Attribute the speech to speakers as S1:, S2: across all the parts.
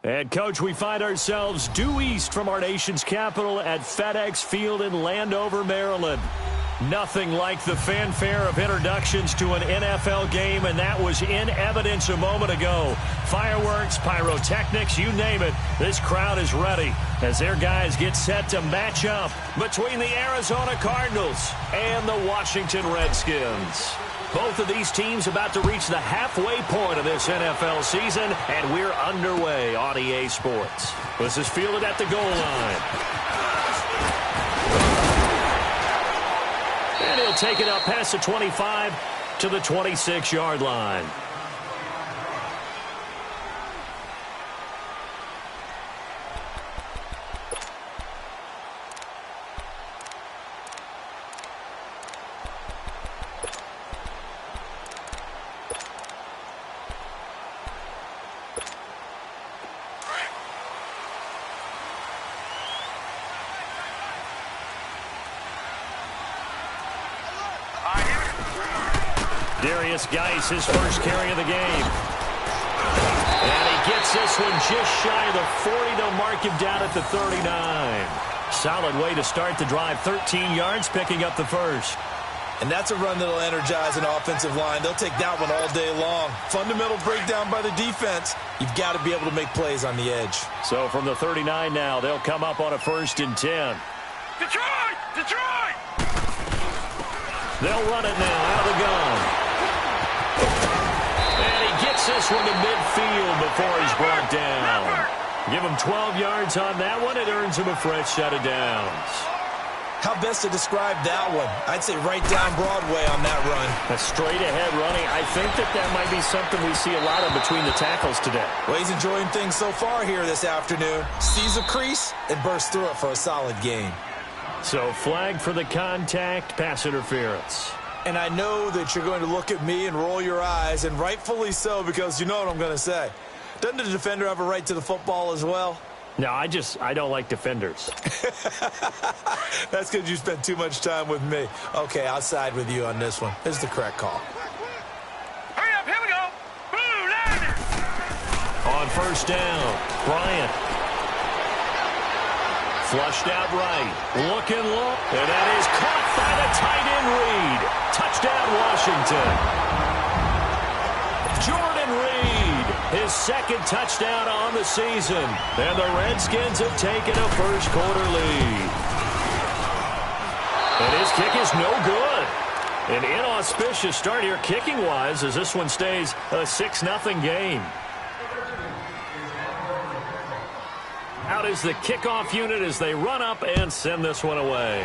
S1: And, Coach, we find ourselves due east from our nation's capital at FedEx Field in Landover, Maryland. Nothing like the fanfare of introductions to an NFL game, and that was in evidence a moment ago. Fireworks, pyrotechnics, you name it. This crowd is ready as their guys get set to match up between the Arizona Cardinals and the Washington Redskins. Both of these teams about to reach the halfway point of this NFL season, and we're underway on EA Sports. This is fielded at the goal line. And he'll take it up past the 25 to the 26-yard line. Geis, his first carry of the game. And he gets this one just shy of the 40. They'll mark him down at the 39. Solid way to start the drive. 13 yards, picking up the first.
S2: And that's a run that'll energize an offensive line. They'll take that one all day long. Fundamental breakdown by the defense. You've got to be able to make plays on the edge.
S1: So from the 39 now, they'll come up on a 1st and 10.
S3: Detroit! Detroit!
S1: They'll run it now out of the gun. And he gets this one to midfield before he's brought down. Give him 12 yards on that one. It earns him a fresh set of downs.
S2: How best to describe that one? I'd say right down Broadway on that run.
S1: A straight-ahead running. I think that might be something we see a lot of between the tackles today.
S2: Well, he's enjoying things so far here this afternoon. Sees a crease and bursts through it for a solid gain.
S1: So flag for the contact, pass interference.
S2: And I know that you're going to look at me and roll your eyes, and rightfully so, because you know what I'm going to say. Doesn't the defender have a right to the football as well?
S1: No, I don't like defenders.
S2: That's because you spent too much time with me. Okay, I'll side with you on this one. This is the correct call.
S3: Hurry up, here we go. Boo, Ladder.
S1: On 1st down, Bryant. Flushed out right, looking low, and that is caught by the tight end Reed. Touchdown, Washington. Jordan Reed, his 2nd touchdown on the season, and the Redskins have taken a first-quarter lead. And his kick is no good. An inauspicious start here kicking-wise as this one stays a 6-0 game. Out is the kickoff unit as they run up and send this one away.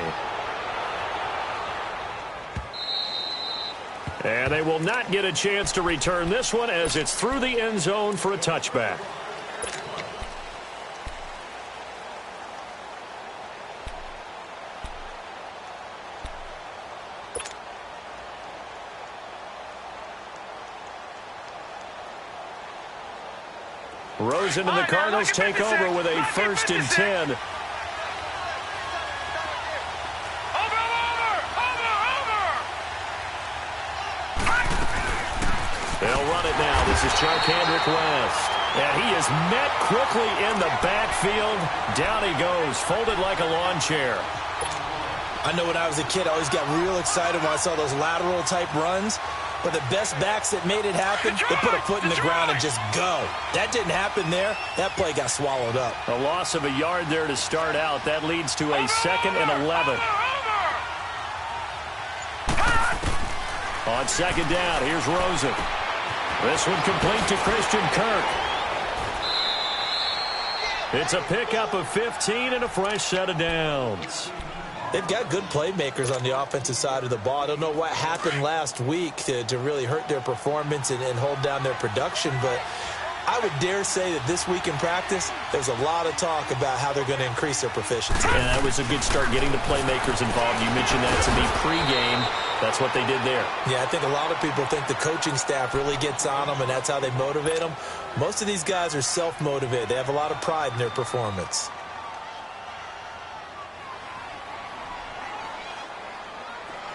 S1: And they will not get a chance to return this one as it's through the end zone for a touchback. Rosen and the Cardinals take over with a 1st and 10. They'll run it now. This is Charkandrick West. And he is met quickly in the backfield. Down he goes, folded like a lawn chair.
S2: I know when I was a kid, I always got real excited when I saw those lateral-type runs. But the best backs that made it happen, they put a foot in the ground and just go. That didn't happen there. That play got swallowed up.
S1: A loss of a yard there to start out. That leads to a 2nd and 11. On 2nd down, here's Rosen. This one complete to Christian Kirk. It's a pickup of 15 and a fresh set of downs.
S2: They've got good playmakers on the offensive side of the ball. I don't know what happened last week to really hurt their performance and hold down their production, but I would dare say that this week in practice, there's a lot of talk about how they're going to increase their proficiency.
S1: And that was a good start getting the playmakers involved. You mentioned that to me pregame. That's what they did there.
S2: Yeah, I think a lot of people think the coaching staff really gets on them, and that's how they motivate them. Most of these guys are self-motivated. They have a lot of pride in their performance.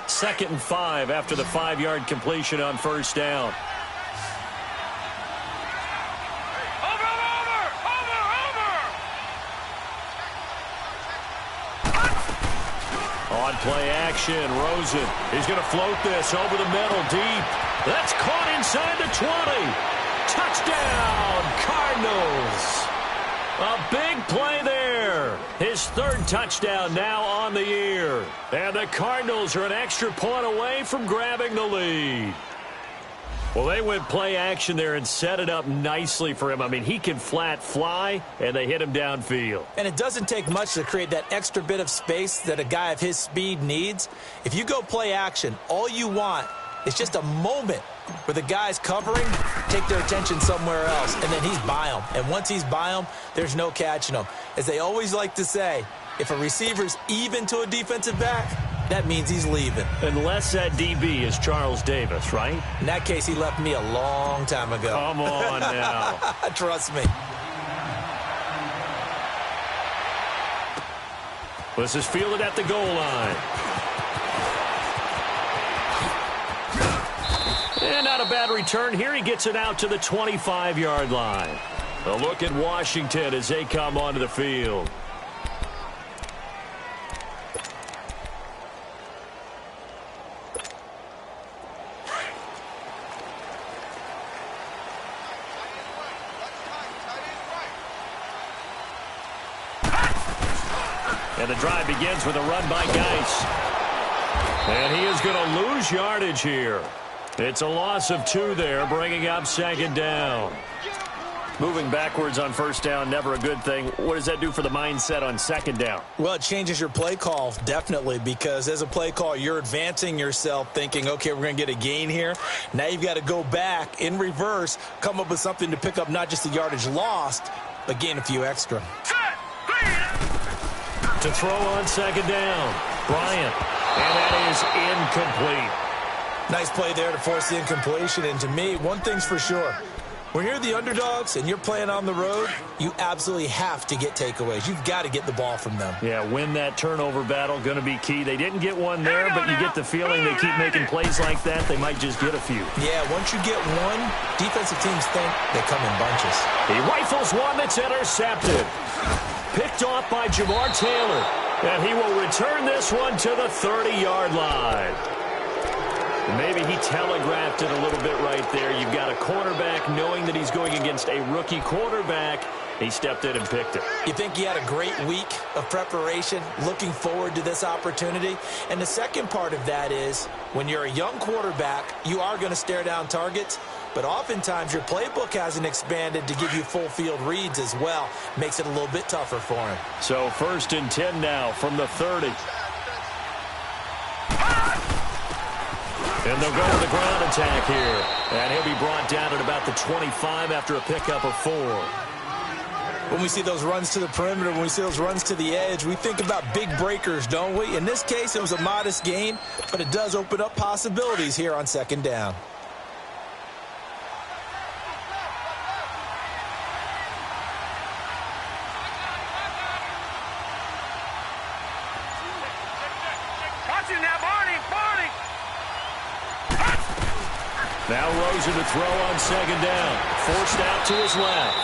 S1: Second and 5 after the 5-yard completion on 1st down.
S3: Over!
S1: On play action, Rosen. He's going to float this over the middle, deep. That's caught inside the 20. Touchdown, Cardinals. A big play there. His third touchdown now on the year. And the Cardinals are an extra point away from grabbing the lead. Well, they went play action there and set it up nicely for him. I mean, he can flat fly, and they hit him downfield.
S2: And it doesn't take much to create that extra bit of space that a guy of his speed needs. If you go play action, all you want is just a moment where the guys covering take their attention somewhere else, and then he's by them. And once he's by them, there's no catching him. As they always like to say, if a receiver's even to a defensive back, that means he's leaving.
S1: Unless that DB is Charles Davis, right?
S2: In that case, he left me a long time ago.
S1: Come on now.
S2: Trust me.
S1: This is fielded at the goal line. And not a bad return here. He gets it out to the 25-yard line. A look at Washington as they come onto the field. And the drive begins with a run by Geis. And he is going to lose yardage here. It's a loss of 2 there, bringing up second down. Moving backwards on first down, never a good thing. What does that do for the mindset on second down?
S2: Well, it changes your play call, definitely, because as a play call, you're advancing yourself thinking, okay, we're going to get a gain here. Now you've got to go back in reverse, come up with something to pick up not just the yardage lost, but gain a few extra.
S1: To throw on second down, Bryant. And that is incomplete.
S2: Nice play there to force the incompletion. And to me, one thing's for sure. When you're the underdogs and you're playing on the road, you absolutely have to get takeaways. You've got to get the ball from them.
S1: Yeah, win that turnover battle, going to be key. They didn't get one there, but you get the feeling they keep making plays like that, they might just get a few.
S2: Yeah, once you get one, defensive teams think they come in bunches.
S1: He rifles one that's intercepted. Picked off by Jamar Taylor. And he will return this one to the 30-yard line. Maybe he telegraphed it a little bit right there. You've got a cornerback knowing that he's going against a rookie quarterback. He stepped in and picked it.
S2: You think he had a great week of preparation, looking forward to this opportunity? And the second part of that is, when you're a young quarterback, you are going to stare down targets, but oftentimes your playbook hasn't expanded to give you full field reads as well. Makes it a little bit tougher for him.
S1: So 1st and 10 now from the 30. And they'll go with the ground attack here. And he'll be brought down at about the 25 after a pickup of 4.
S2: When we see those runs to the perimeter, when we see those runs to the edge, we think about big breakers, don't we? In this case, it was a modest gain, but it does open up possibilities here on second down.
S1: Now Rosen to throw on second down. Forced out to his left.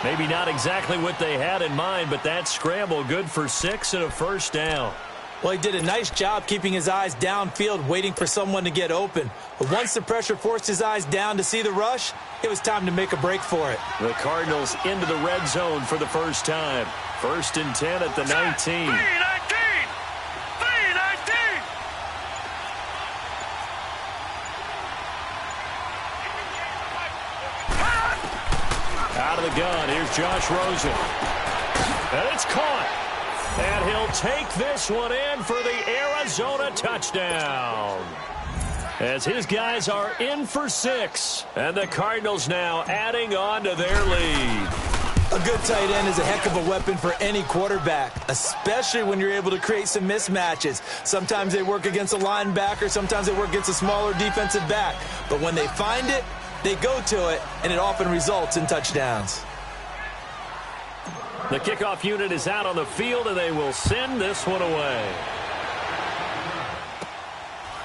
S1: Maybe not exactly what they had in mind, but that scramble good for 6 and a first down.
S2: Well, he did a nice job keeping his eyes downfield, waiting for someone to get open. But once the pressure forced his eyes down to see the rush, it was time to make a break for it.
S1: The Cardinals into the red zone for the first time. 1st and 10 at the 19. Out of the gun, here's Josh Rosen. And it's caught. And he'll take this one in for the Arizona touchdown. As his guys are in for 6. And the Cardinals now adding on to their lead.
S2: A good tight end is a heck of a weapon for any quarterback, especially when you're able to create some mismatches. Sometimes they work against a linebacker, sometimes they work against a smaller defensive back. But when they find it, they go to it, and it often results in touchdowns.
S1: The kickoff unit is out on the field, and they will send this one away.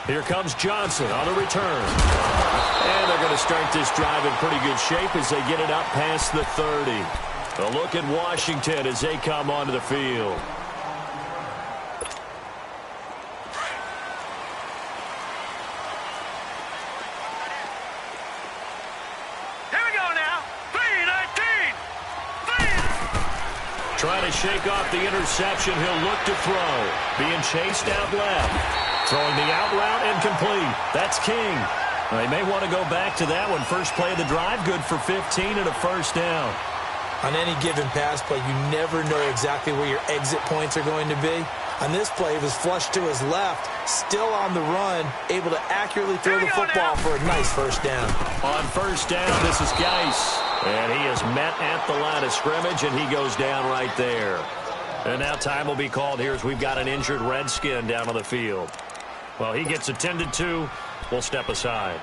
S1: Here comes Johnson on the return. And they're going to start this drive in pretty good shape as they get it up past the 30. A look at Washington as they come onto the field. Trying to shake off the interception. He'll look to throw. Being chased out left. Throwing the out route incomplete. That's King. They may want to go back to that one. First play of the drive, good for 15 and a first down.
S2: On any given pass play, you never know exactly where your exit points are going to be. On this play, he was flushed to his left, still on the run, able to accurately throw the football for a nice first down.
S1: On first down, this is Geis. And he is met at the line of scrimmage, and he goes down right there. And now time will be called here as we've got an injured Redskin down on the field. Well, he gets attended to. We'll step aside.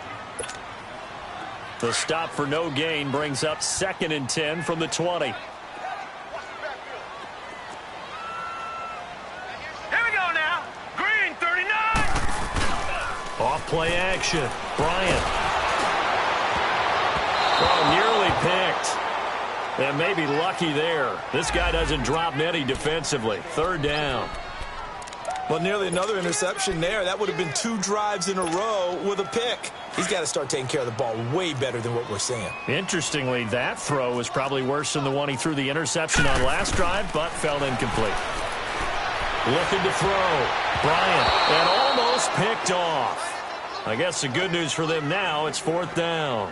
S1: The stop for no gain brings up 2nd and 10 from the 20.
S3: Here we go now. Green 39.
S1: Off play action. Bryant. Oh, nearly picked. And maybe lucky there. This guy doesn't drop many defensively. 3rd down.
S2: Well, nearly another interception there. That would have been 2 drives in a row with a pick. He's got to start taking care of the ball way better than what we're seeing.
S1: Interestingly, that throw was probably worse than the one he threw the interception on last drive, but fell incomplete. Looking to throw. Bryant. And almost picked off. I guess the good news for them now, it's 4th down.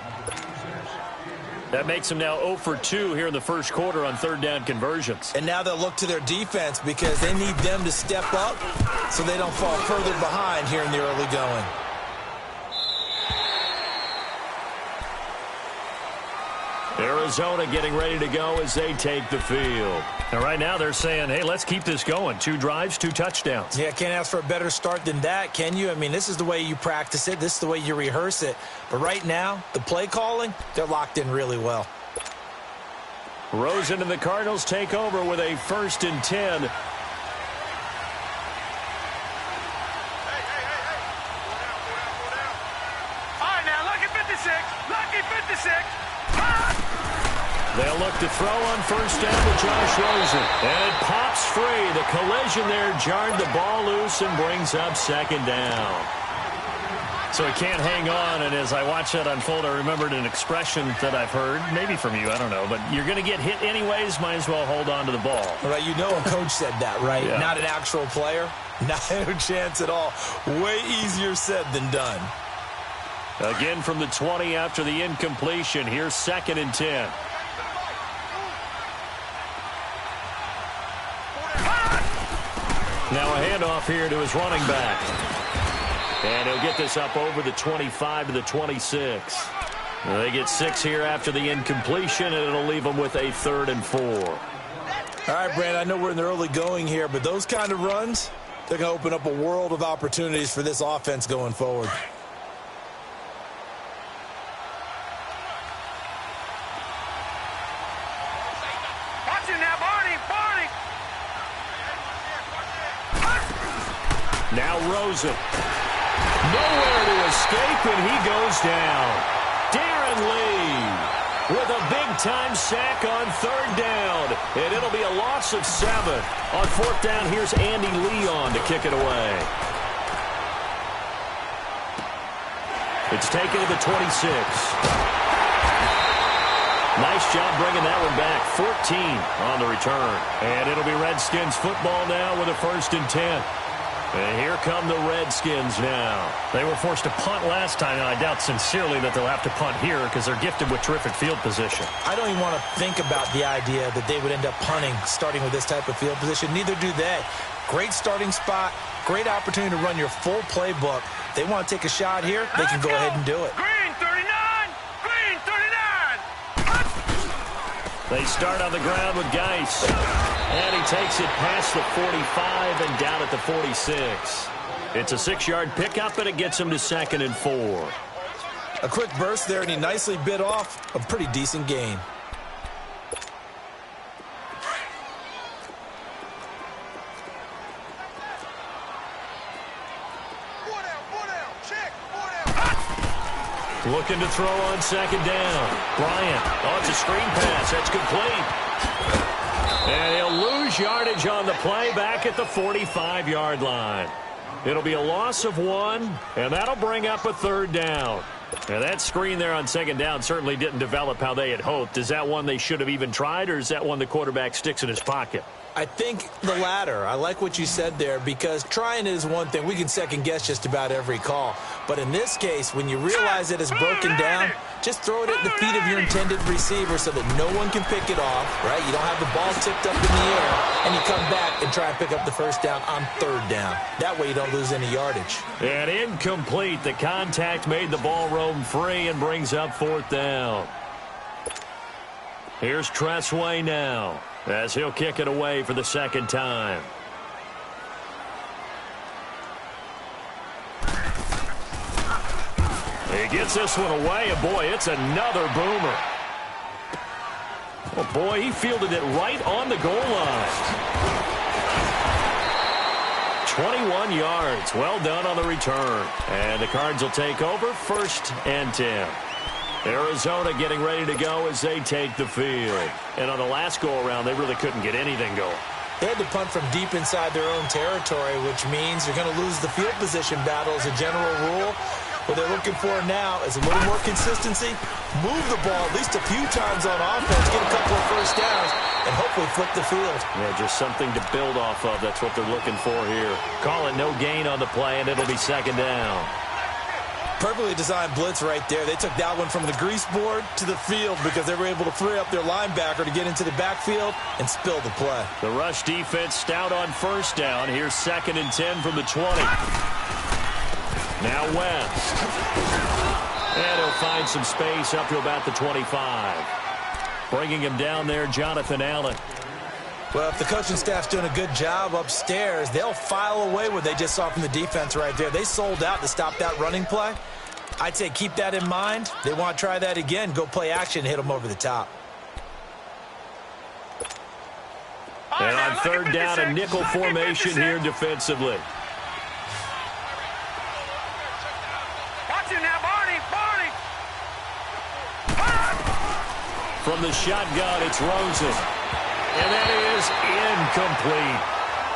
S1: That makes them now 0 for 2 here in the first quarter on 3rd down conversions.
S2: And now they'll look to their defense because they need them to step up so they don't fall further behind here in the early going.
S1: Arizona getting ready to go as they take the field. And right now they're saying, hey, let's keep this going. 2 drives, 2 touchdowns.
S2: Yeah, can't ask for a better start than that, can you? I mean, this is the way you practice it. This is the way you rehearse it. But right now, the play calling, they're locked in really well.
S1: Rosen and the Cardinals take over with a 1st and 10.
S3: All right, now, lucky 56. Lucky 56.
S1: They'll look to throw on 1st down to Josh Rosen. And it pops free. The collision there jarred the ball loose and brings up 2nd down. So he can't hang on, and as I watch that unfold, I remembered an expression that I've heard, maybe from you, I don't know, but you're going to get hit anyways, might as well hold on to the ball.
S2: Right, you know a coach said that, right?
S1: Yeah.
S2: Not an actual player. Not a chance at all. Way easier said than done.
S1: Again from the 20 after the incompletion. Here's 2nd and 10. Now a handoff here to his running back. And he'll get this up over the 25 to the 26. They get 6 here after the incompletion, and it'll leave them with a 3rd and 4.
S2: All right, Brandon, I know we're in the early going here, but those kind of runs, they're going to open up a world of opportunities for this offense going forward.
S3: Watch it now, Barney. Barney.
S1: Now Rosen. Nowhere to escape, and he goes down. Darren Lee with a big-time sack on 3rd down. And it'll be a loss of 7. On 4th down, here's Andy Leon to kick it away. It's taken to the 26. Nice job bringing that one back. 14 on the return. And it'll be Redskins football now with a 1st and 10. And here come the Redskins now. They were forced to punt last time, and I doubt sincerely that they'll have to punt here because they're gifted with terrific field position.
S2: I don't even want to think about the idea that they would end up punting starting with this type of field position. Neither do they. Great starting spot, great opportunity to run your full playbook. They want to take a shot here, they can go ahead and do it.
S3: Green 39. Green 39.
S1: They start on the ground with Geis. And he takes it past the 45 and down at the 46. It's a 6-yard pickup, and it gets him to 2nd and 4.
S2: A quick burst there, and he nicely bit off a pretty decent gain.
S1: Looking to throw on 2nd down. Bryant. Oh, it's a screen pass. That's complete. And he'll lose yardage on the play back at the 45-yard line. It'll be a loss of 1, and that'll bring up a 3rd down. Now that screen there on second down certainly didn't develop how they had hoped. Is that one they should have even tried, or is that one the quarterback sticks in his pocket?
S2: I think the latter. I like what you said there, because trying is one thing. We can second-guess just about every call. But in this case, when you realize it is broken down, just throw it at the feet of your intended receiver so that no one can pick it off, right? You don't have the ball tipped up in the air, and you come back and try and pick up the first down on third down. That way you don't lose any yardage.
S1: And incomplete. The contact made the ball roam free and brings up fourth down. Here's Tressway now, as he'll kick it away for the second time. He gets this one away, and boy, it's another boomer. Oh boy, he fielded it right on the goal line. 21 yards. Well done on the return. And the Cards will take over, 1st and 10. Arizona getting ready to go as they take the field. And on the last go-around, they really couldn't get anything going.
S2: They had to punt from deep inside their own territory, which means you're going to lose the field position battle as a general rule. What they're looking for now is a little more consistency, move the ball at least a few times on offense, get a couple of first downs, and hopefully flip the field.
S1: Yeah, just something to build off of. That's what they're looking for here. Call it no gain on the play, and it'll be second down.
S2: Perfectly designed blitz right there. They took that one from the grease board to the field because they were able to free up their linebacker to get into the backfield and spill the play.
S1: The rush defense stout on first down. Here's 2nd and 10 from the 20. Now West. And he'll find some space up to about the 25. Bringing him down there, Jonathan Allen.
S2: Well, if the coaching staff's doing a good job upstairs, they'll file away what they just saw from the defense right there. They sold out to stop that running play. I'd say keep that in mind. They want to try that again. Go play action, hit them over the top.
S1: And on third down, a nickel formation here defensively. From the shotgun, it's Rosen. And that is incomplete.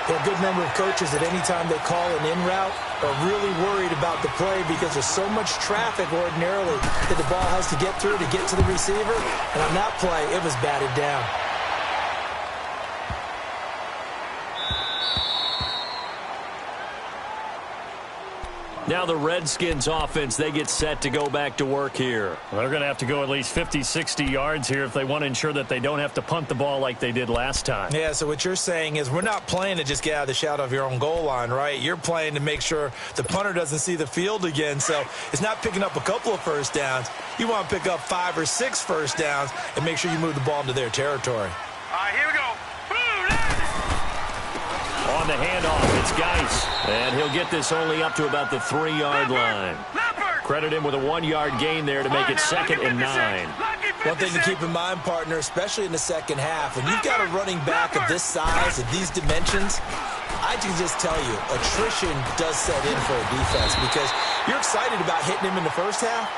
S2: A good number of coaches at any time they call an in route are really worried about the play because there's so much traffic ordinarily that the ball has to get through to get to the receiver. And on that play, it was batted down.
S1: Now the Redskins offense, they get set to go back to work here. Well, they're going to have to go at least 50, 60 yards here if they want to ensure that they don't have to punt the ball like they did last time.
S2: Yeah, so what you're saying is we're not playing to just get out of the shadow of your own goal line, right? You're playing to make sure the punter doesn't see the field again. So it's not picking up a couple of first downs. You want to pick up 5 or 6 first downs and make sure you move the ball into their territory.
S3: All right, here we go.
S1: On the handoff, it's Geis. And he'll get this only up to about the 3-yard line. Credit him with a 1-yard gain there to make it 2nd and 9.
S2: One thing to keep in mind, partner, especially in the second half, when you've got a running back of this size, of these dimensions, I can just tell you, attrition does set in for a defense because you're excited about hitting him in the first half.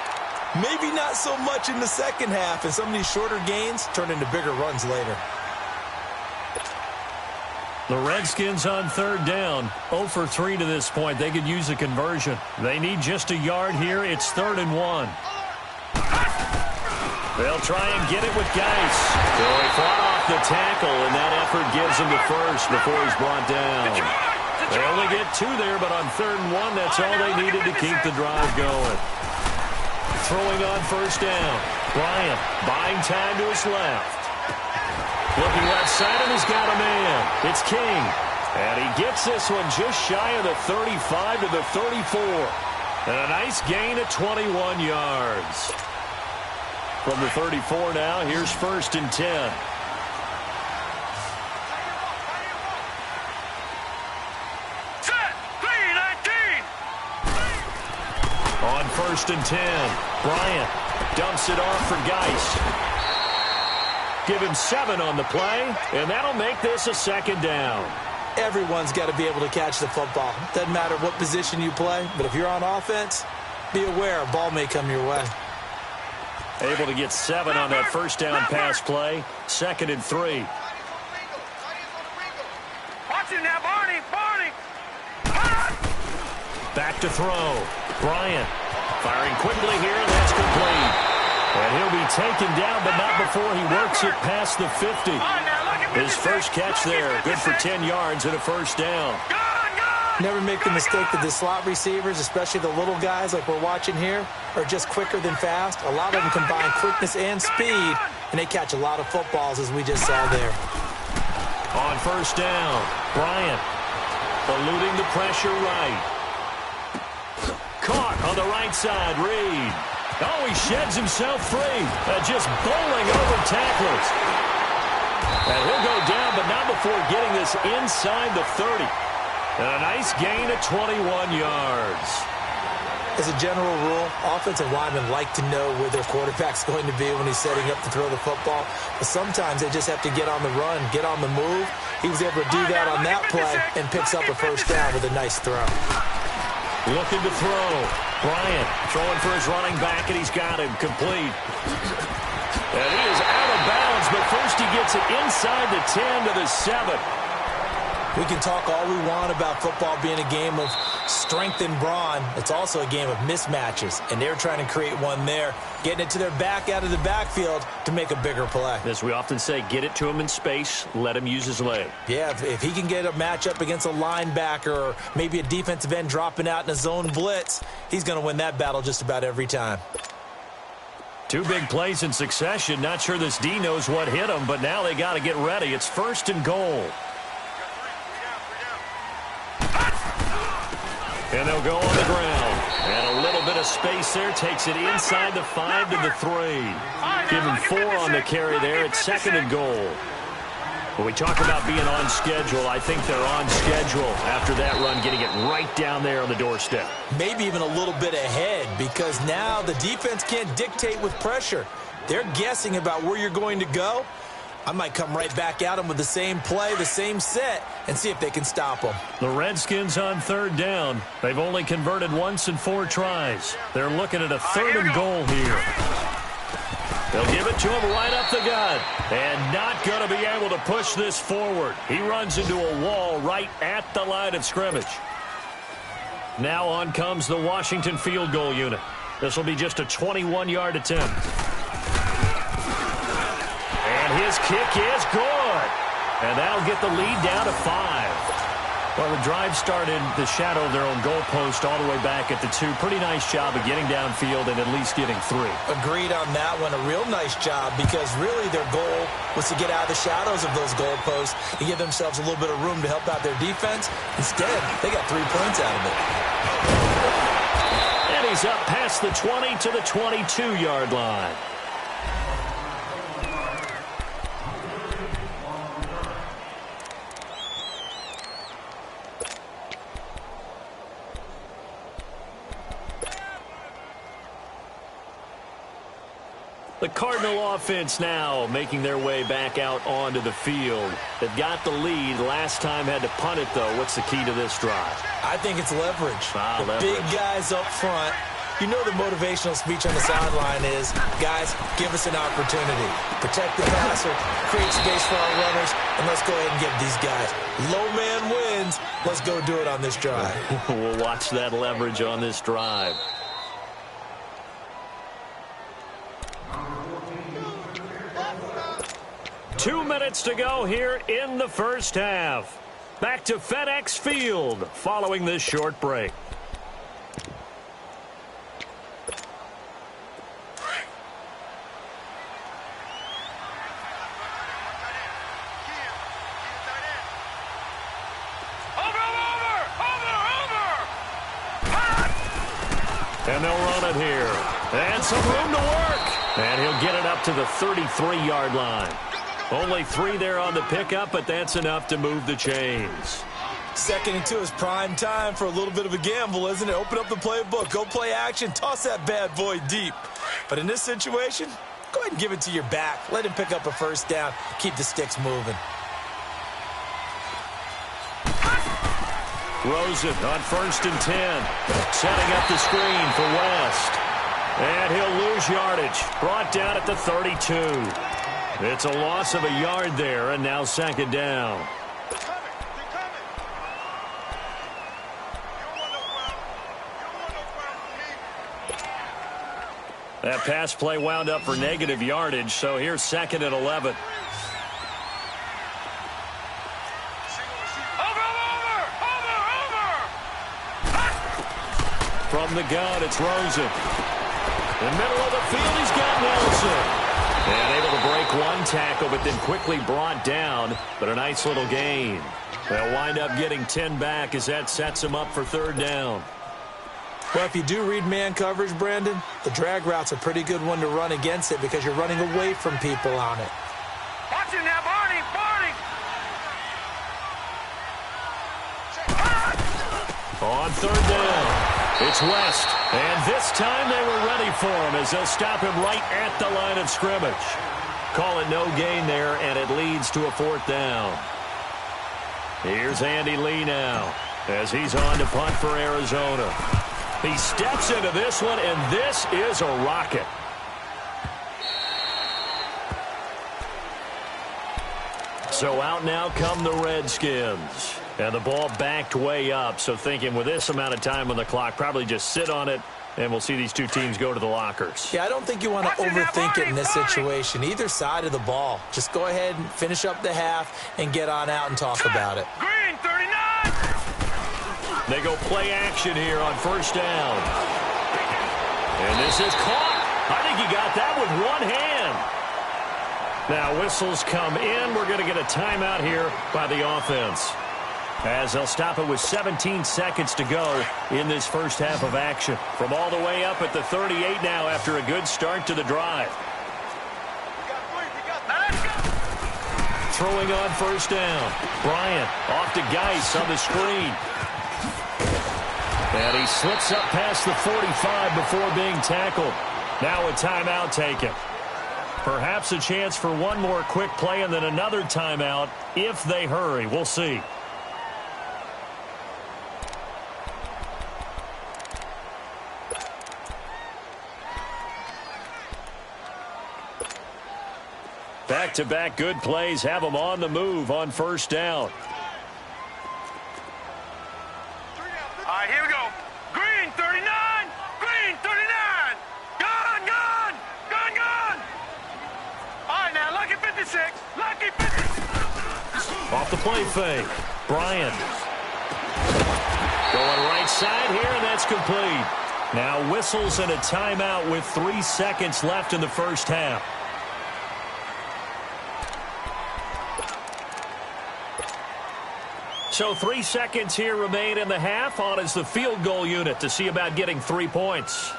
S2: Maybe not so much in the second half, and some of these shorter gains turn into bigger runs later.
S1: The Redskins on third down, 0 for 3 to this point. They could use a conversion. They need just a yard here. It's 3rd and 1. They'll try and get it with Geis. So he fought off the tackle, and that effort gives him the first before he's brought down. They only get 2 there, but on 3rd and 1, that's all they needed to keep the drive going. Throwing on first down. Bryant buying time to his left. Looking left side, and he's got a man. It's King. And he gets this one just shy of the 35 to the 34. And a nice gain of 21 yards. From the 34 now, here's 1st and 10.
S3: Set, 3-19.
S1: On 1st and 10, Bryant dumps it off for Geis. Give him 7 on the play, and that'll make this a 2nd down.
S2: Everyone's got to be able to catch the football. Doesn't matter what position you play, but if you're on offense, be aware a ball may come your way.
S1: Able to get 7 on that first down pass play. 2nd and 3.
S3: Watch it now, Barney.
S1: Back to throw. Bryant firing quickly here, and that's complete. And he'll be taken down, but not before he works it past the 50. His first catch there, good for 10 yards and a first down.
S2: Never make the mistake that the slot receivers, especially the little guys like we're watching here, are just quicker than fast. A lot of them combine quickness and speed, and they catch a lot of footballs, as we just saw there.
S1: On first down, Bryant eluding the pressure right. Caught on the right side, Reed. Oh, he sheds himself free. Just bowling over tacklers. And he'll go down, but not before getting this inside the 30. And a nice gain of 21 yards.
S2: As a general rule, offensive linemen like to know where their quarterback's going to be when he's setting up to throw the football. But sometimes they just have to get on the run, get on the move. He was able to do that on that play and picks up a first down with a nice throw.
S1: Looking to throw. Bryant throwing for his running back, and he's got him complete. And he is out of bounds, but first he gets it inside the 10 to the 7.
S2: We can talk all we want about football being a game of strength and brawn. It's also a game of mismatches, and they're trying to create one there, getting it to their back out of the backfield to make a bigger play.
S1: As we often say, get it to him in space, let him use his leg.
S2: Yeah, if he can get a matchup against a linebacker or maybe a defensive end dropping out in a zone blitz, he's going to win that battle just about every time.
S1: Two big plays in succession. Not sure this D knows what hit him, but now they got to get ready. It's first and goal. And they'll go on the ground. And a little bit of space there takes it inside the 5 to the 3. Give him 4 on the carry there. It's second and goal. When we talk about being on schedule, I think they're on schedule after that run, getting it right down there on the doorstep.
S2: Maybe even a little bit ahead, because now the defense can't dictate with pressure. They're guessing about where you're going to go. I might come right back at them with the same play, the same set, and see if they can stop them.
S1: The Redskins on third down. They've only converted once in 4 tries. They're looking at a third and goal here. They'll give it to him right up the gut. And not going to be able to push this forward. He runs into a wall right at the line of scrimmage. Now on comes the Washington field goal unit. This will be just a 21-yard attempt. And his kick is good. And that'll get the lead down to 5. Well, the drive started the shadow of their own goalpost all the way back at the 2. Pretty nice job of getting downfield and at least getting 3.
S2: Agreed on that one. A real nice job, because really their goal was to get out of the shadows of those goalposts and give themselves a little bit of room to help out their defense. Instead, they got 3 points out of it.
S1: And he's up past the 20 to the 22-yard line. The Cardinal offense now making their way back out onto the field. They've got the lead. Last time had to punt it, though. What's the key to this drive?
S2: I think it's leverage.
S1: Leverage.
S2: Big guys up front. You know the motivational speech on the sideline is, guys, give us an opportunity. Protect the passer, create space for our runners, and let's go ahead and give these guys. Low man wins. Let's go do it on this drive.
S1: We'll watch that leverage on this drive. Two minutes to go here in the first half. Back to FedEx Field following this short break. And they'll run it here. And some room to work. And he'll get it up to the 33-yard line. Only 3 there on the pickup, but that's enough to move the chains.
S2: 2nd and 2 is prime time for a little bit of a gamble, isn't it? Open up the playbook, go play action, toss that bad boy deep. But in this situation, go ahead and give it to your back. Let him pick up a first down. Keep the sticks moving.
S1: Rosen on 1st and 10. Setting up the screen for West. And he'll lose yardage. Brought down at the 32. It's a loss of a yard there, and now 2nd down. That pass play wound up for negative yardage, so here's 2nd and 11. From the gun, it's Rosen. In the middle of the field, he's got Nelson. And able to break one tackle, but then quickly brought down. But a nice little gain. They'll wind up getting 10 back as that sets him up for 3rd down.
S2: Well, if you do read man coverage, Brandon, the drag route's a pretty good one to run against it because you're running away from people on it.
S3: Watch him now, Barney! Barney!
S1: On 3rd down. It's West, and this time they were ready for him as they'll stop him right at the line of scrimmage. Call it no gain there, and it leads to a 4th down. Here's Andy Lee now as he's on to punt for Arizona. He steps into this one, and this is a rocket. So out now come the Redskins. And the ball backed way up, so thinking with this amount of time on the clock, probably just sit on it, and we'll see these two teams go to the lockers.
S2: Yeah, I don't think you want to overthink it in this situation. Either side of the ball. Just go ahead and finish up the half and get on out and talk about it.
S3: Green, 39!
S1: They go play action here on 1st down. And this is caught. I think he got that with one hand. Now whistles come in. We're going to get a timeout here by the offense, as they'll stop it with 17 seconds to go in this first half of action. From all the way up at the 38 now after a good start to the drive. Throwing on 1st down. Bryant off to Geis on the screen. And he slips up past the 45 before being tackled. Now a timeout taken. Perhaps a chance for one more quick play and then another timeout if they hurry. We'll see. Back-to-back good plays have them on the move on 1st down.
S3: All right, here we go. Green, 39! Green, 39! Gun, gun! Gun, gun! All right, now, lucky 56. Lucky 56.
S1: Off the play fake. Bryant. Going right side here, and that's complete. Now whistles and a timeout with 3 seconds left in the first half. So 3 seconds here remain in the half. On is the field goal unit to see about getting 3 points.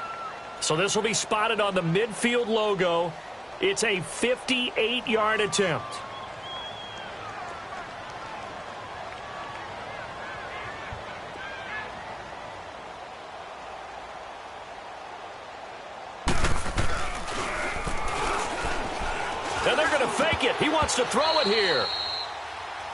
S1: So this will be spotted on the midfield logo. It's a 58-yard attempt. And they're going to fake it. He wants to throw it here.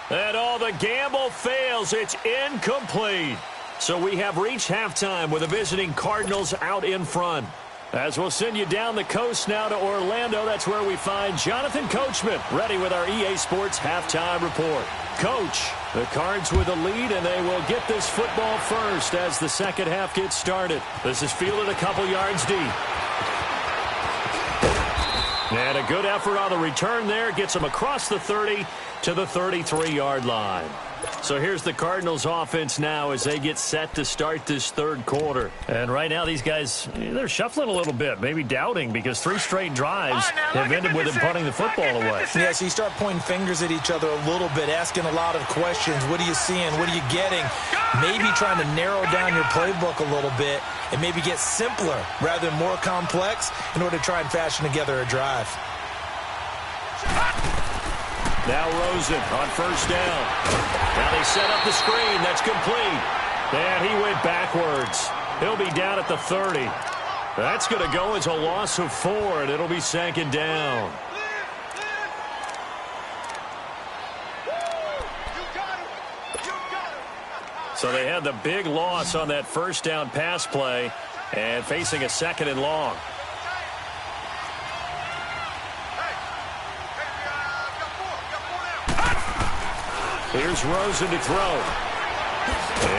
S1: And all the gamble fails. It's incomplete. So we have reached halftime with the visiting Cardinals out in front. As we'll send you down the coast now to Orlando, that's where we find Jonathan Coachman ready with our EA Sports halftime report. Coach, the Cards with a lead, and they will get this football first as the second half gets started. This is fielded a couple yards deep. And a good effort on the return there. Gets them across the 30 to the 33-yard line. So here's the Cardinals offense now as they get set to start this third quarter. And right now these guys, they're shuffling a little bit, maybe doubting, because 3 straight drives have ended with them punting the football away.
S2: Yeah, so you start pointing fingers at each other a little bit, asking a lot of questions. What are you seeing? What are you getting? Maybe trying to narrow down your playbook a little bit and maybe get simpler rather than more complex in order to try and fashion together a drive.
S1: Now Rosen on first down. Now they set up the screen. That's complete. And he went backwards. He'll be down at the 30. That's going to go as a loss of 4, and it'll be second down. So they had the big loss on that first down pass play and facing a second and long. Here's Rosen to throw.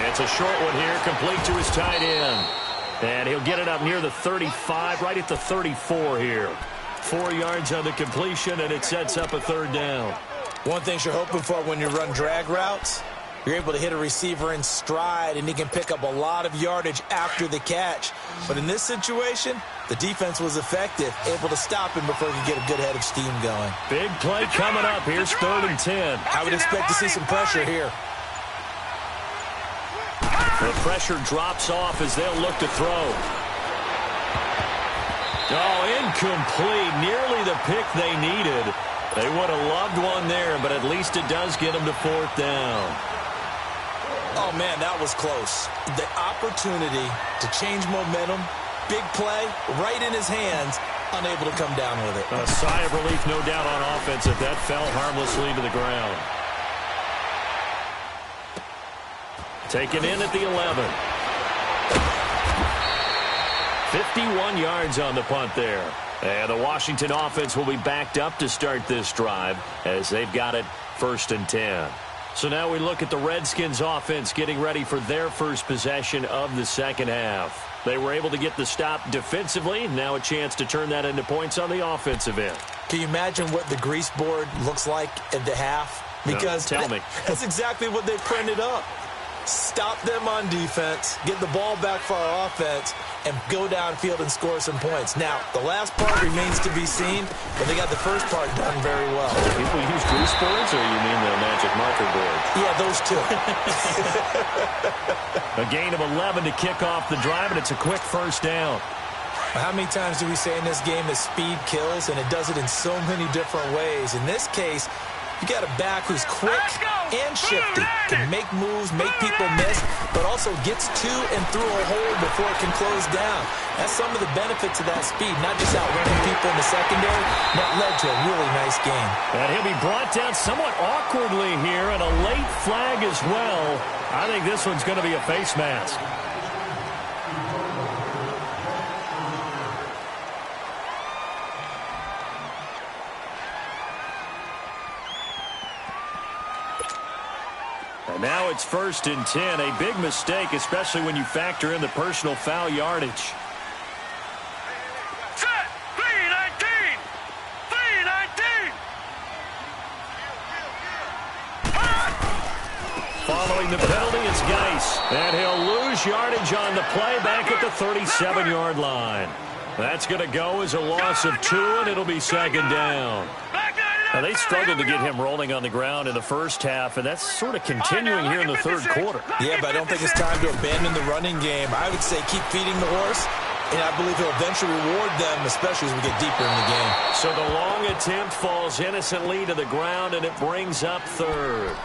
S1: It's a short one here, complete to his tight end. And he'll get it up near the 35, right at the 34 here. 4 yards on the completion, and it sets up a third down.
S2: One thing you're hoping for when you run drag routes, you're able to hit a receiver in stride, and he can pick up a lot of yardage after the catch. But in this situation, the defense was effective, able to stop him before he could get a good head of steam going.
S1: Big play coming up. Here's 3rd and 10.
S2: I would expect to see some pressure here.
S1: The pressure drops off as they'll look to throw. Oh, incomplete. Nearly the pick they needed. They would have loved one there, but at least it does get them to 4th down.
S2: Oh, man, that was close. The opportunity to change momentum, big play, right in his hands, unable to come down with it.
S1: A sigh of relief, no doubt, on offense if that fell harmlessly to the ground. Taken in at the 11. 51 yards on the punt there. And the Washington offense will be backed up to start this drive as they've got it 1st and 10. So now we look at the Redskins offense getting ready for their first possession of the second half. They were able to get the stop defensively. Now a chance to turn that into points on the offensive end.
S2: Can you imagine what the grease board looks like at the half? Because
S1: no, tell me.
S2: That's exactly what they printed up. Stop them on defense, get the ball back for our offense, and go downfield and score some points. Now, the last part remains to be seen, but they got the first part done very well.
S1: People use grease boards, or you mean the magic marker board?
S2: Yeah, those two.
S1: A gain of 11 to kick off the drive, and it's a quick 1st down.
S2: How many times do we say in this game that speed kills, and it does it in so many different ways? In this case, you got a back who's quick and shifty, can make moves, make people miss, but also gets to and through a hole before it can close down. That's some of the benefits of that speed, not just outrunning people in the secondary. That led to a really nice game.
S1: And he'll be brought down somewhat awkwardly here, and a late flag as well. I think this one's going to be a face mask. Now it's 1st and 10. A big mistake, especially when you factor in the personal foul yardage.
S3: Set! 3-19! 3-19!
S1: Following the penalty, it's Geis. And he'll lose yardage on the play back at the 37-yard line. That's going to go as a loss of 2, and it'll be 2nd down. Now, they struggled to get him rolling on the ground in the first half, and that's sort of continuing here in the 3rd quarter.
S2: Yeah, but I don't think it's time to abandon the running game. I would say keep feeding the horse, and I believe he'll eventually reward them, especially as we get deeper in the game.
S1: So the long attempt falls innocently to the ground, and it brings up 3rd.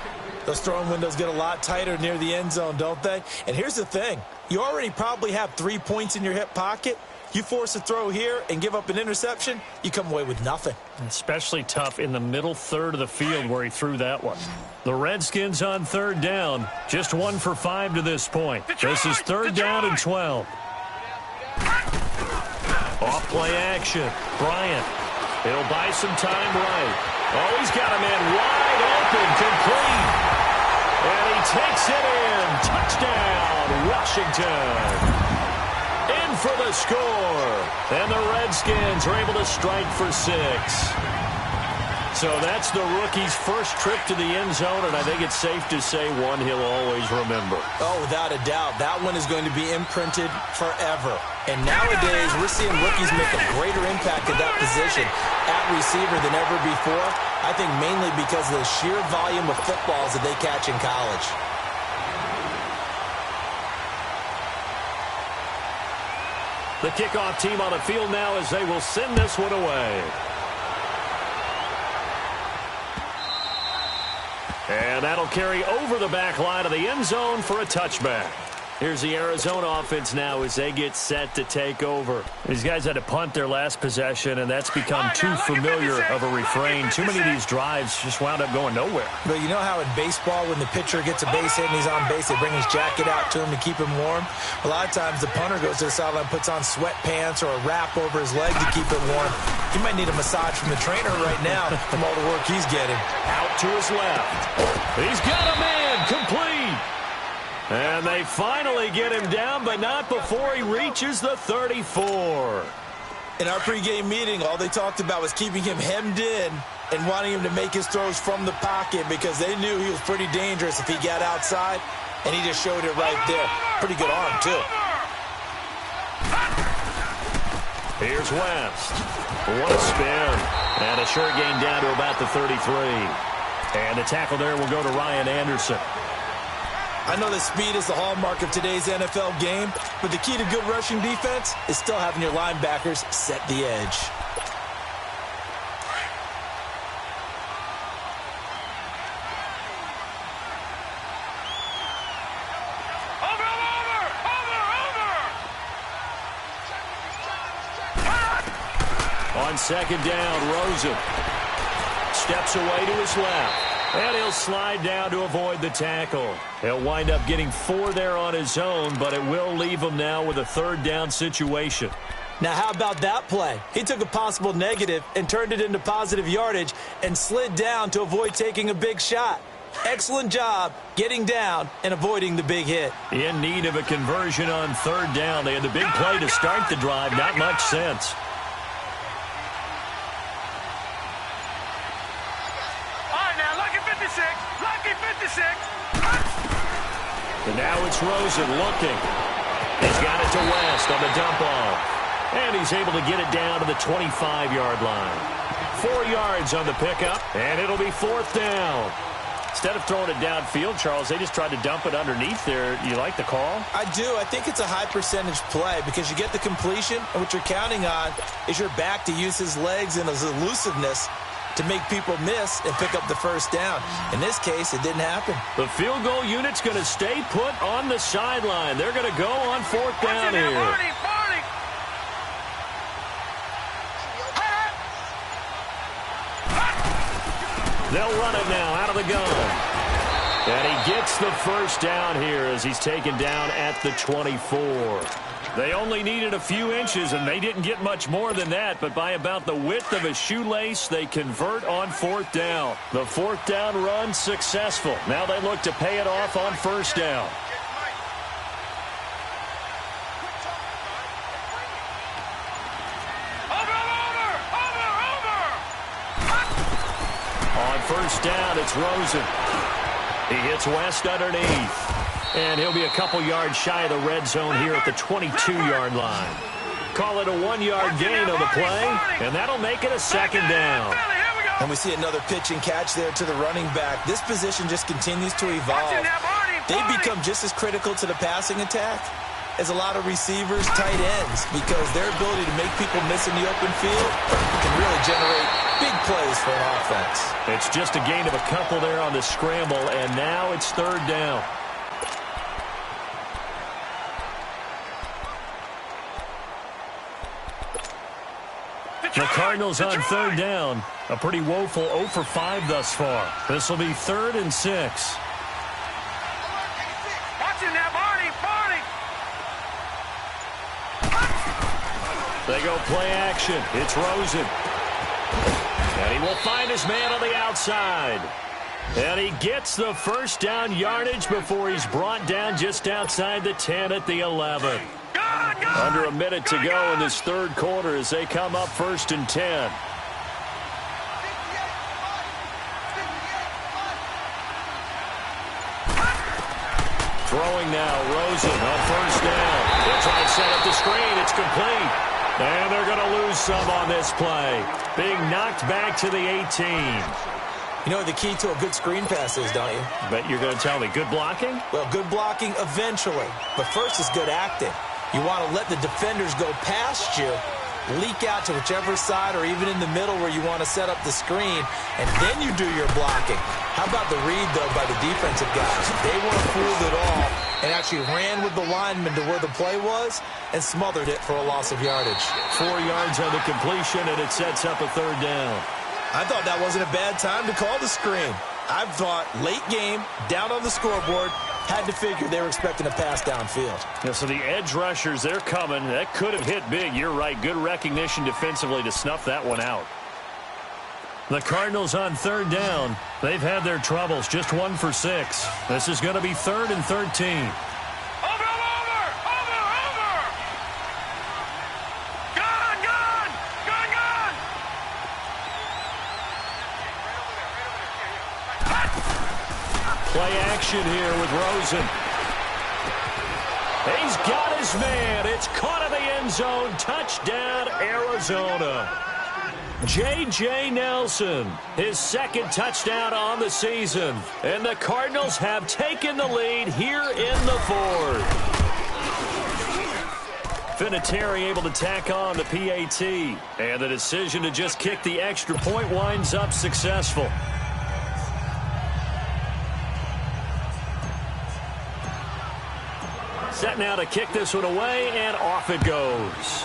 S2: Those throwing windows get a lot tighter near the end zone, don't they? And here's the thing. You already probably have 3 points in your hip pocket. You force a throw here and give up an interception, you come away with nothing.
S1: Especially tough in the middle 3rd of the field where he threw that one. The Redskins on 3rd down. Just 1 for 5 to this point. This is 3rd down and 12. Off play action. Bryant. He'll buy some time right. Oh, he's got a man wide open, complete. And he takes it in. Touchdown, Washington. In for the score. And the Redskins are able to strike for 6. So that's the rookie's first trip to the end zone, and I think it's safe to say one he'll always remember.
S2: Oh, without a doubt. That one is going to be imprinted forever. And nowadays, we're seeing rookies make a greater impact at that position at receiver than ever before. I think mainly because of the sheer volume of footballs that they catch in college.
S1: The kickoff team on the field now as they will send this one away. And that'll carry over the back line of the end zone for a touchback. Here's the Arizona offense now as they get set to take over. These guys had to punt their last possession, and that's become too familiar of a refrain. Too many of these drives just wound up going nowhere.
S2: But you know how in baseball, when the pitcher gets a base hit and he's on base, they bring his jacket out to him to keep him warm? A lot of times the punter goes to the sideline, puts on sweatpants or a wrap over his leg to keep it warm. He might need a massage from the trainer right now from all the work he's getting.
S1: Out to his left. He's got a man complete. And they finally get him down, but not before he reaches the 34.
S2: In our pregame meeting, all they talked about was keeping him hemmed in and wanting him to make his throws from the pocket because they knew he was pretty dangerous if he got outside, and he just showed it right there. Pretty good arm, too.
S1: Here's West. What a spin. And a short gain down to about the 33. And the tackle there will go to Ryan Anderson.
S2: I know that speed is the hallmark of today's NFL game, but the key to good rushing defense is still having your linebackers set the edge.
S1: On second down, Rosen steps away to his left. And he'll slide down to avoid the tackle. He'll wind up getting 4 there on his own, but it will leave him now with a third down situation.
S2: Now, how about that play? He took a possible negative and turned it into positive yardage and slid down to avoid taking a big shot. Excellent job getting down and avoiding the big hit.
S1: In need of a conversion on third down. They had the big play to start the drive. Not much sense. And now it's Rosen looking. He's got it to West on the dump off. And he's able to get it down to the 25-yard line. 4 yards on the pickup, and it'll be fourth down. Instead of throwing it downfield, Charles, they just tried to dump it underneath there. You like the call?
S2: I do. I think it's a high percentage play because you get the completion, and what you're counting on is your back to use his legs and his elusiveness to make people miss and pick up the first down. In this case, it didn't happen.
S1: The field goal unit's going to stay put on the sideline. They're going to go on fourth down here. They'll run it now out of the gun. And he gets the first down here as he's taken down at the 24. They only needed a few inches, and they didn't get much more than that, but by about the width of a shoelace, they convert on fourth down. The fourth down run successful. Now they look to pay it off on first down. On first down, it's Rosen. He hits West underneath. And he'll be a couple yards shy of the red zone here at the 22-yard line. Call it a 1-yard gain on the play, and that'll make it a second down.
S2: And we see another pitch and catch there to the running back. This position just continues to evolve. They become just as critical to the passing attack as a lot of receivers, tight ends, because their ability to make people miss in the open field can really generate big plays for an offense.
S1: It's just a gain of a couple there on the scramble, and now it's third down. The Cardinals on third down. A pretty woeful 0 for 5 thus far. This will be 3rd and 6.
S3: Watching that, Barney.
S1: They go play action. It's Rosen. And he will find his man on the outside. And he gets the first down yardage before he's brought down just outside the 10 at the 11. Under a minute to go in this third quarter as they come up 1st and 10. Throwing now, Rosen on first down. They'll try and set up the screen. It's complete. And they're going to lose some on this play. Being knocked back to the 18.
S2: You know what the key to a good screen pass is, don't you?
S1: Bet you're going to tell me good blocking?
S2: Well, good blocking eventually. But first is good acting. You want to let the defenders go past you, leak out to whichever side or even in the middle where you want to set up the screen, and then you do your blocking. How about the read, though, by the defensive guys? They weren't fooled at all and actually ran with the lineman to where the play was and smothered it for a loss of yardage.
S1: 4 yards on the completion, and it sets up a third down.
S2: I thought that wasn't a bad time to call the screen. I thought late game, down on the scoreboard, had to figure they were expecting a pass downfield.
S1: Yeah, so the edge rushers, they're coming. That could have hit big. You're right. Good recognition defensively to snuff that one out. The Cardinals on third down. They've had their troubles, just 1 for 6. This is going to be 3rd and 13. Play action here with Rosen. He's got his man. It's caught in the end zone. Touchdown, Arizona. J.J. Nelson, his 2nd touchdown on the season. And the Cardinals have taken the lead here in the 4th. Vinatieri able to tack on the PAT. And the decision to just kick the extra point winds up successful. Set now to kick this one away, and off it goes.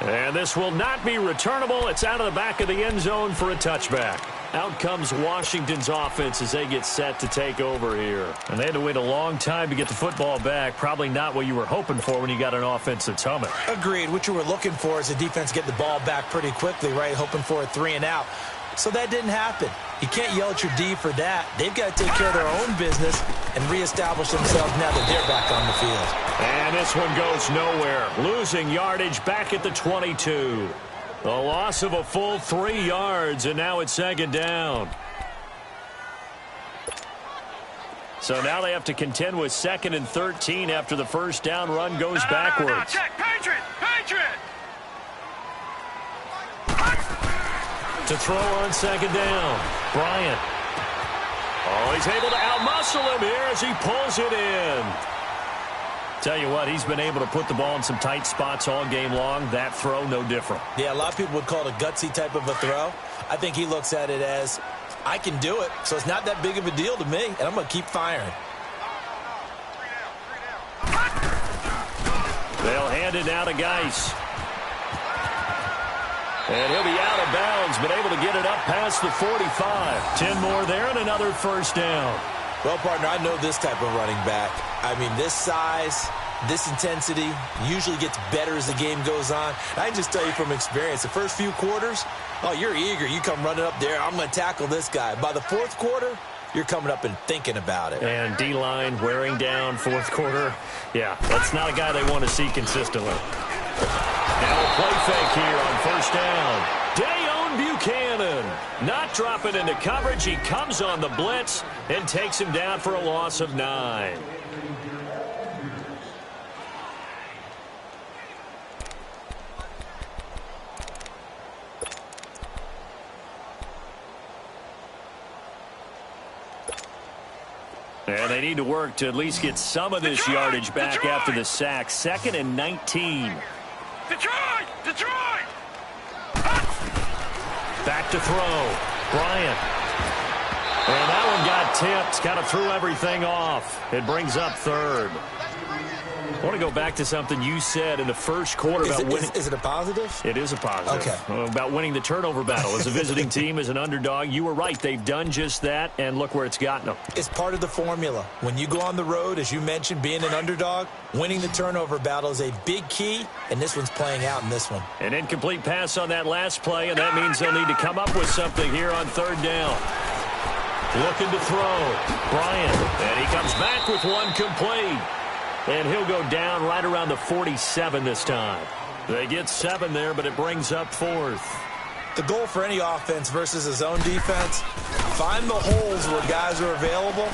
S1: And this will not be returnable. It's out of the back of the end zone for a touchback. Out comes Washington's offense as they get set to take over here. And they had to wait a long time to get the football back. Probably not what you were hoping for when you got an offense that's humming.
S2: Agreed. What you were looking for is the defense get the ball back pretty quickly, right? Hoping for a 3 and out. So that didn't happen. You can't yell at your D for that. They've got to take care of their own business and reestablish themselves now that they're back on the field.
S1: And this one goes nowhere. Losing yardage back at the 22. A loss of a full 3 yards, and now it's 2nd down. So now they have to contend with 2nd and 13 after the first down run goes backwards.
S3: No, check. Patriot! Patriot!
S1: To throw on 2nd down. Bryant. Oh, he's able to outmuscle him here as he pulls it in. Tell you what, he's been able to put the ball in some tight spots all game long. That throw, no different.
S2: Yeah, a lot of people would call it a gutsy type of a throw. I think he looks at it as, I can do it, so it's not that big of a deal to me, and I'm going to keep firing.
S1: They'll hand it now to Geis. And he'll be out of bounds, but able to get it up past the 45. 10 more there and another first down.
S2: Well, partner, I know this type of running back. I mean, this size, this intensity usually gets better as the game goes on. I can just tell you from experience, the first few quarters, oh, you're eager. You come running up there, I'm going to tackle this guy. By the 4th quarter, you're coming up and thinking about it.
S1: And D-line wearing down 4th quarter. Yeah, that's not a guy they want to see consistently. Now a play fake here on first down. Dayon Buchanan not dropping into coverage. He comes on the blitz and takes him down for a loss of 9. And they need to work to at least get some of this yardage back after the sack. 2nd and 19.
S3: Detroit! Detroit!
S1: Back to throw. Bryant. And that one got tipped. Kind of threw everything off. It brings up 3rd. I want to go back to something you said in the first quarter about winning.
S2: Is it a positive?
S1: It is a positive.
S2: Okay.
S1: About winning the turnover battle. As a visiting team, as an underdog, you were right. They've done just that, and look where it's gotten them.
S2: It's part of the formula. When you go on the road, as you mentioned, being an underdog, winning the turnover battle is a big key, and this one's playing out in this one.
S1: An incomplete pass on that last play, and that means they'll need to come up with something here on 3rd down. Looking to throw. Bryant, and he comes back with one complete. And he'll go down right around the 47 this time. They get 7 there, but it brings up 4th.
S2: The goal for any offense versus his own defense, find the holes where guys are available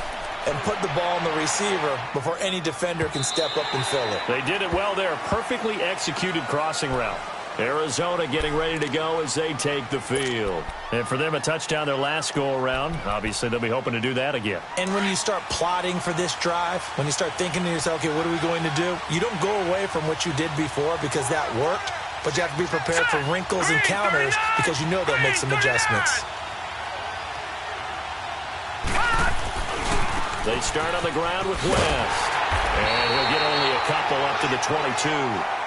S2: and put the ball on the receiver before any defender can step up and fill it.
S1: They did it well there. Perfectly executed crossing route. Arizona getting ready to go as they take the field. And for them, a touchdown their last go-around. Obviously, they'll be hoping to do that again.
S2: And when you start plotting for this drive, when you start thinking to yourself, okay, what are we going to do? You don't go away from what you did before because that worked, but you have to be prepared for wrinkles and counters because you know they'll make some adjustments.
S1: They start on the ground with West. And he'll get only a couple up to the 22.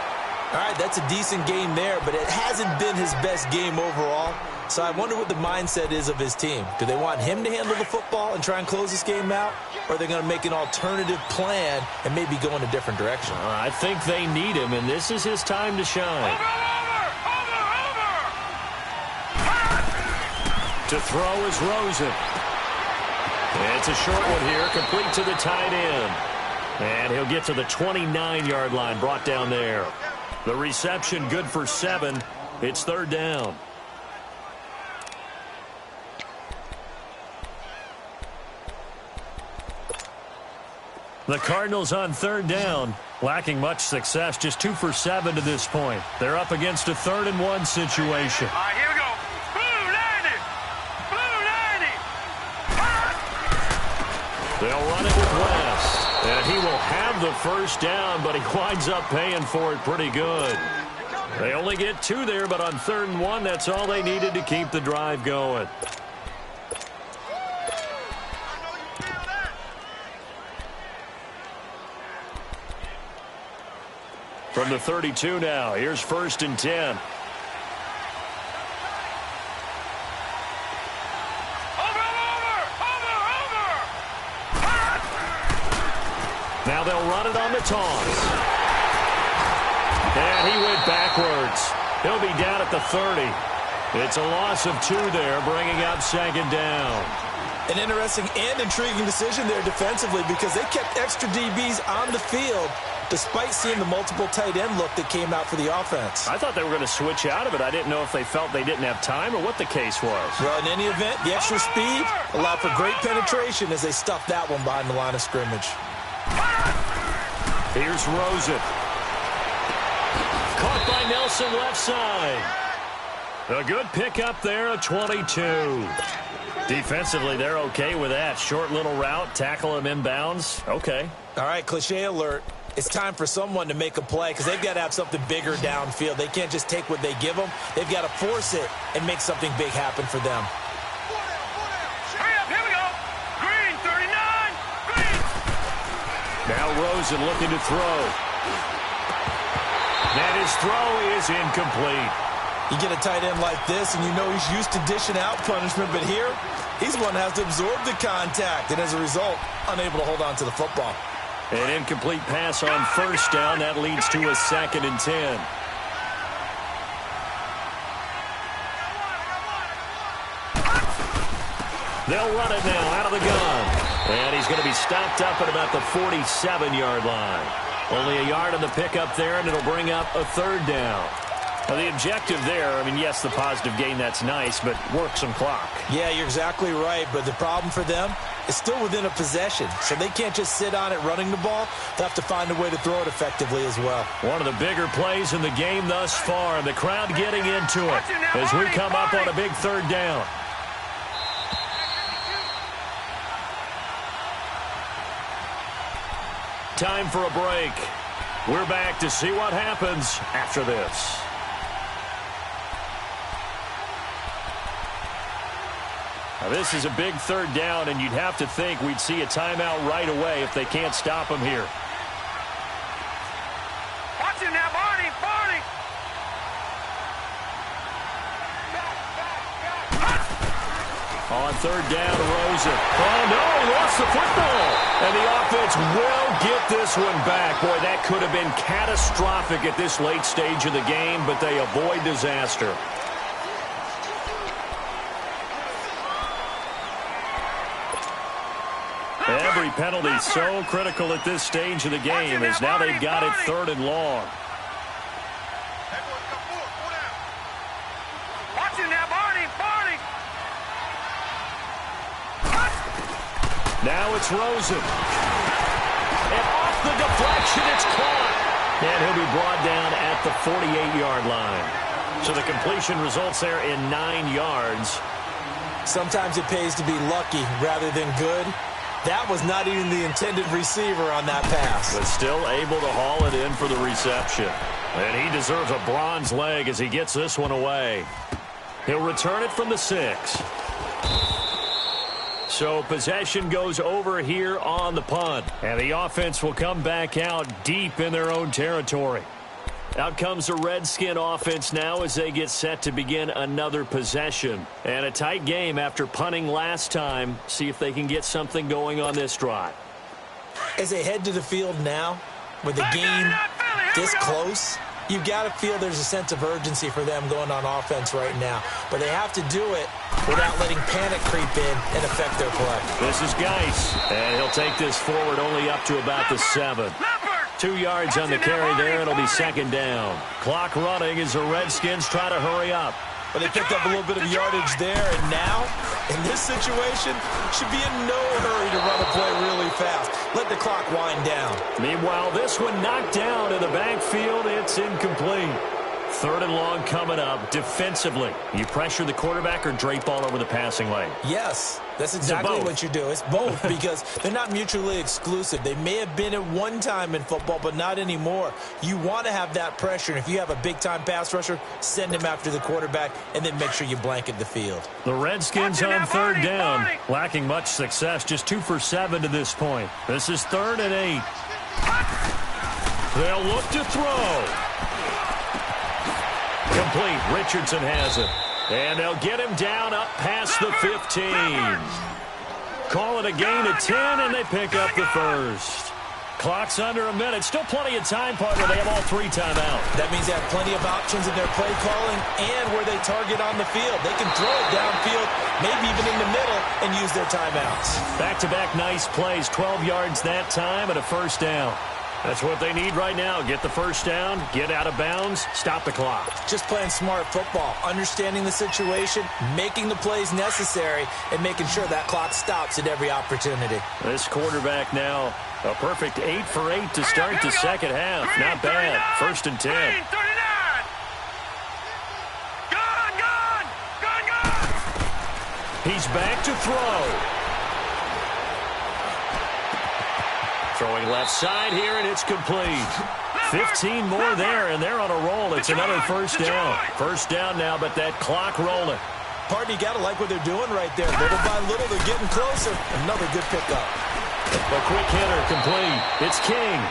S2: All right, that's a decent game there, but it hasn't been his best game overall. So I wonder what the mindset is of his team. Do they want him to handle the football and try and close this game out? Or are they going to make an alternative plan and maybe go in a different direction?
S1: I think they need him, and this is his time to shine. To throw is Rosen. It's a short one here, complete to the tight end. And he'll get to the 29-yard line, brought down there. The reception good for 7. It's third down. The Cardinals on third down, lacking much success, just 2 for 7 to this point. They're up against a 3rd-and-1 situation.
S3: All right, here we go. Blue 90. Blue 90.
S1: They'll run it with West. And he will have the first down, but he winds up paying for it pretty good. They only get 2 there, but on 3rd and 1, that's all they needed to keep the drive going. From the 32 now, here's 1st and 10. Now they'll run it on the toss. And he went backwards. He'll be down at the 30. It's a loss of 2 there, bringing up 2nd down.
S2: An interesting and intriguing decision there defensively because they kept extra DBs on the field despite seeing the multiple tight end look that came out for the offense.
S1: I thought they were going to switch out of it. I didn't know if they felt they didn't have time or what the case was.
S2: Well, in any event, the extra speed allowed for great penetration as they stuffed that one behind the line of scrimmage.
S1: Here's Rosen. Caught by Nelson left side. A good pickup there, a 22. Defensively, they're okay with that. Short little route, tackle him inbounds. Okay.
S2: All right, cliche alert. It's time for someone to make a play because they've got to have something bigger downfield. They can't just take what they give them. They've got to force it and make something big happen for them.
S3: Hurry up, here we go. Green 39. Green.
S1: Now Rosen looking to throw. And his throw is incomplete.
S2: You get a tight end like this, and you know he's used to dishing out punishment, but here, he's one that has to absorb the contact, and as a result, unable to hold on to the football.
S1: An incomplete pass on 1st down. That leads to a 2nd and 10. They'll run it now out of the gun. And he's going to be stopped up at about the 47-yard line. Only a yard on the pickup there, and it'll bring up a 3rd down. Now, the objective there, I mean, yes, the positive gain, that's nice, but work some clock.
S2: Yeah, you're exactly right, but the problem for them is still within a possession, so they can't just sit on it running the ball. They'll have to find a way to throw it effectively as well.
S1: One of the bigger plays in the game thus far, and the crowd getting into it as we come up on a big 3rd down. Time for a break. We're back to see what happens after this. Now, this is a big 3rd down, and you'd have to think we'd see a timeout right away if they can't stop him here.
S3: Watch him now, Barney. Barney.
S1: On 3rd down, Rosen. Oh, no, he lost the football. And the offense will get this one back. Boy, that could have been catastrophic at this late stage of the game, but they avoid disaster. Every penalty so critical at this stage of the game as now they've got it 3rd and long.
S3: Watch him now, Barney. Barney.
S1: Now it's Rosen. And off the deflection, it's caught. And he'll be brought down at the 48-yard line. So the completion results there in 9 yards.
S2: Sometimes it pays to be lucky rather than good. That was not even the intended receiver on that pass.
S1: But still able to haul it in for the reception. And he deserves a bronze leg as he gets this one away. He'll return it from the 6. So possession goes over here on the punt. And the offense will come back out deep in their own territory. Out comes the Redskin offense now as they get set to begin another possession. And a tight game after punting last time. See if they can get something going on this drive.
S2: As they head to the field now, with the game this close, You've got to feel there's a sense of urgency for them going on offense right now. But they have to do it without letting panic creep in and affect their play.
S1: This is Geis, and he'll take this forward only up to about the 7. 2 yards on the carry there. It'll be second down. Clock running as the Redskins try to hurry up.
S2: But they picked up a little bit of yardage there, and now, in this situation, should be in no hurry to run a play really fast. Let the clock wind down.
S1: Meanwhile, this one knocked down in the backfield. It's incomplete. 3rd and long coming up. Defensively, you pressure the quarterback or drape all over the passing lane?
S2: Yes, that's exactly what you do. It's both because they're not mutually exclusive. They may have been at one time in football, but not anymore. You want to have that pressure, and if you have a big-time pass rusher, send him after the quarterback, and then make sure you blanket the field.
S1: The Redskins on 3rd down, lacking much success, just 2 for 7 to this point. This is 3rd and 8. They'll look to throw. Complete. Richardson has it. And they'll get him down up past the 15. Call it a gain of 10, and they pick up the first. Clock's under a minute. Still plenty of time, partner. They have all 3 timeouts.
S2: That means they have plenty of options in their play calling and where they target on the field. They can throw it downfield, maybe even in the middle, and use their timeouts.
S1: Back-to-back nice plays. 12 yards that time and a first down. That's what they need right now. Get the first down, get out of bounds, stop the clock.
S2: Just playing smart football, understanding the situation, making the plays necessary, and making sure that clock stops at every opportunity.
S1: This quarterback now, a perfect 8 for 8 to start the second half. Not bad. 1st and 10. He's back to throw. Throwing left side here, and it's complete. 15 more there, and they're on a roll. It's another first down. First down now, but that clock rolling.
S2: Partner, you got to like what they're doing right there. Little by little, they're getting closer. Another good pickup.
S1: A quick hitter, complete. It's King.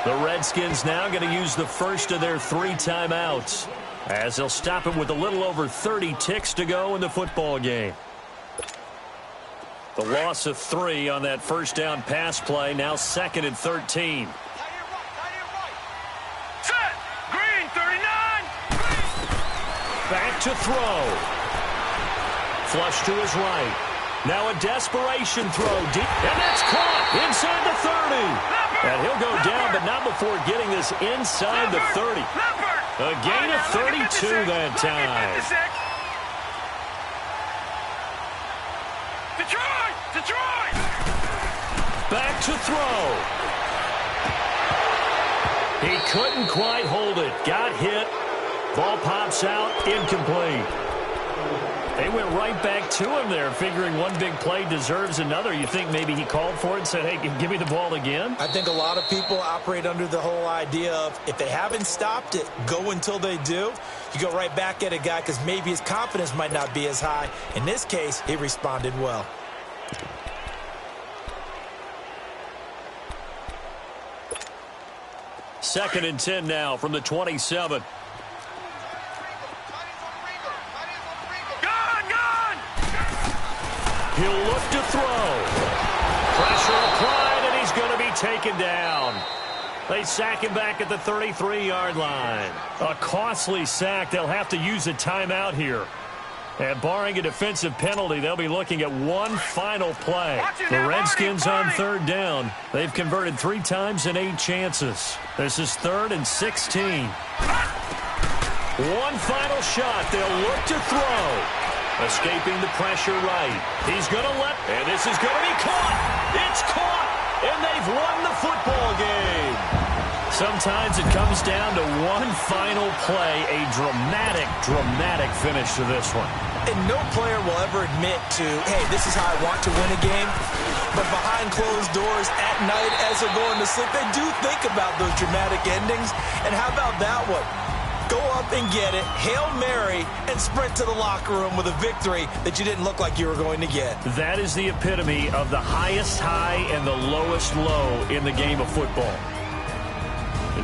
S1: The Redskins now going to use the first of their 3 timeouts, as they'll stop him with a little over 30 ticks to go in the football game. The loss of 3 on that first down pass play. Now 2nd and 13.
S3: Set. Green, 39.
S1: Back to throw. Flush to his right. Now a desperation throw deep. And that's caught inside the 30. And he'll go down, but not before getting this inside the 30. A gain of 32 that time.
S3: Detroit!
S1: Back to throw. He couldn't quite hold it. Got hit. Ball pops out. Incomplete. They went right back to him there, figuring one big play deserves another. You think maybe he called for it and said, hey, give me the ball again?
S2: I think a lot of people operate under the whole idea of if they haven't stopped it, go until they do. You go right back at a guy because maybe his confidence might not be as high. In this case, he responded well.
S1: Second and 10 now from the 27. He'll look to throw. Pressure applied, and he's going to be taken down. They sack him back at the 33-yard line. A costly sack. They'll have to use a timeout here. And barring a defensive penalty, they'll be looking at one final play. The Redskins on 3rd down. They've converted 3 times in 8 chances. This is 3rd and 16. One final shot. They'll look to throw. Escaping the pressure right. He's going to and this is going to be caught. It's caught, and they've won the football game. Sometimes it comes down to one final play, a dramatic finish to this one.
S2: And no player will ever admit to, hey, this is how I want to win a game. But behind closed doors at night as they're going to sleep, they do think about those dramatic endings. And how about that one? Go up and get it, Hail Mary, and sprint to the locker room with a victory that you didn't look like you were going to get.
S1: That is the epitome of the highest high and the lowest low in the game of football.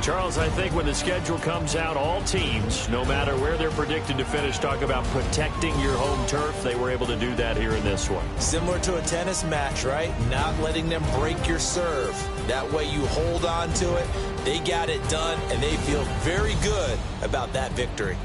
S1: Charles, I think when the schedule comes out, all teams, no matter where they're predicted to finish, talk about protecting your home turf. They were able to do that here in this one.
S2: Similar to a tennis match, right? Not letting them break your serve. That way you hold on to it. They got it done, and they feel very good about that victory.